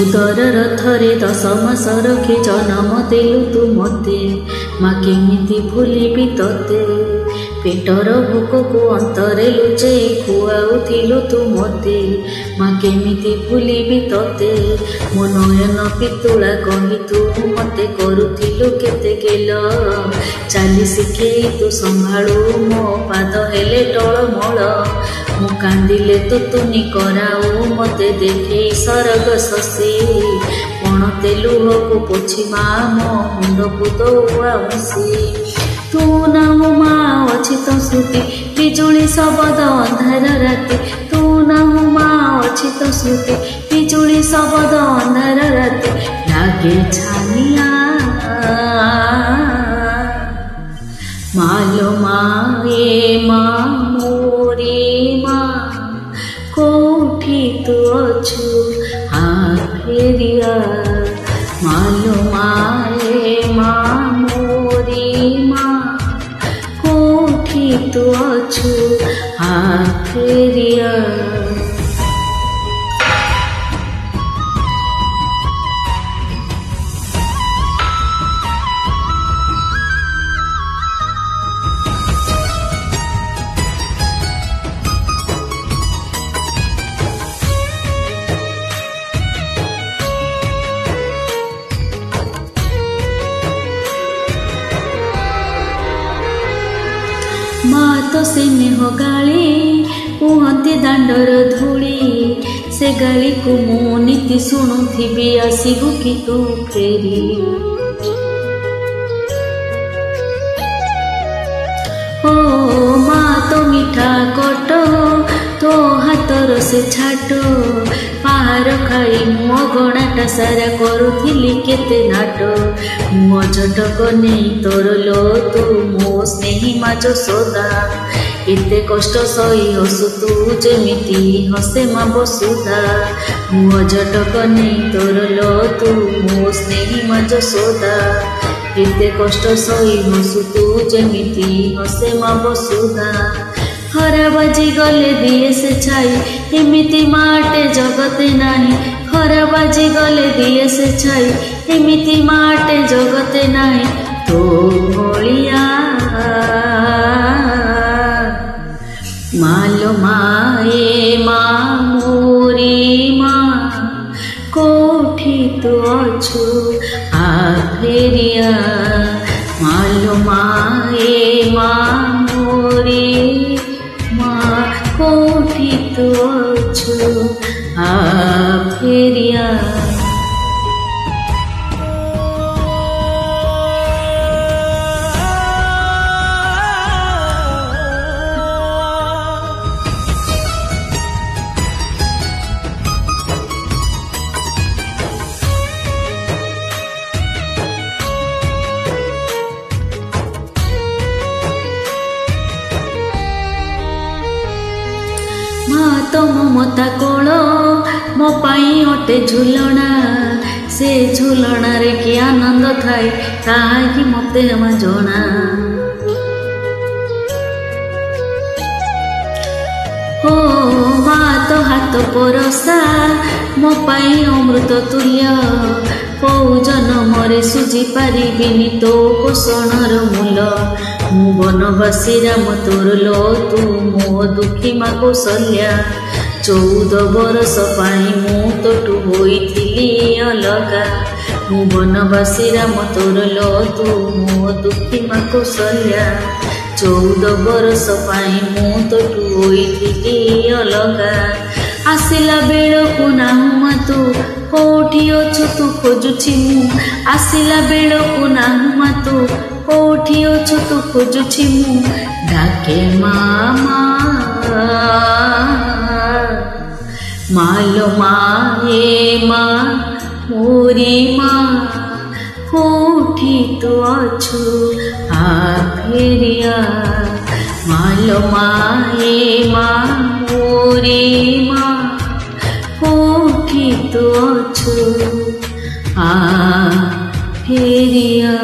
उदर रथरे 10 मास रखी जन्म देलु तू मते माँ केमिति भूलिबी तते पेटर भोक को अंतरे लुचे खुआउथिलु तू मते माँ केमिति भूलिबी तते मो नयन पितुला कही तू मते करुथिलु केते गेल चाली शिखेई तू संभाळु मो पाद हेले टळमळ मु कांदिले तू तुनी कराऊ मते देखे सरग शशी पणते लुह को पोछि माँ मो मुंड को दौसी तू नाहु माँ अछि तो श्रुति बिजुली शब्द अंधार राति तू नाहु माँ अछि तो श्रुति बिजुली शब्द अंधार राति लागे छानिया मालो माँ ए माँ मोरी माँ कोठी तू अछु हाँ फेरिया मालो माँ ए माँ मोरी माँ कोठी तू अछु हाँ फेरिया माँ तो से नेह गाली कुहती दांडर धूली से गाली को मु नीति शुणुथिबी आसिबु कि तू फेरी ओ माँ तो मीठा कट तो हाथर से छाट पार खाई मु अगणाटा सारा करुथिली केते नाट मु झटक नहीं तोर लो तू मो स्नेही माँ यशोदा एते कष्ट सही हसु तू जेमिति हसे माँ वसुधा मु झटक नहीं तोर लो तू मो स्नेही माँ यशोदा एते कष्ट सही हसु तू जेमिति हसे माँ वसुधा खरा बाजी गले दिए से छाई एमिति माटे जगते नाही खरा बाजी गले दिए से छाई एमिति माटे जगते नाही तो भलिया मालो माँ ए माँ मोरी माँ कोठी तू अछु आ फेरिया मालो माँ ए माँ मोरी माँ कोठी तू अछु आ फेरिया माँ तो ममता कोल मो पाई अटे झुलना से झुलना रे कि आनंद थाए ताकि मते मा जना ओ माँ तो हाथ परसा मो पाई अमृत तुल्य कौ जन्मरे सुझी पारिबिनी तो पोषणर मूल मु बनवासी राम तोर लो तू मो दुखी माँ कौशल्या 14 बरस पाई मु तोटू होइथिली अलगा मु बनवासी राम तोर लो तू मो दुखी माँ कौशल्या 14 बरस पाई मु तोटू होइथिली अलगा आसिला बेलकु नाहु मा तू कोठी अछु तू खोजुछि मु आसिला बेलकु नाहु मा तू कोठी अछु तू खोजुछि मु डाके मामा मालो माँ ए माँ मोरी माँ कोठी तू अछु आ फेरिया मालो माँ ए माँ मोरी माँ कोठी तू अछु आ फेरिया।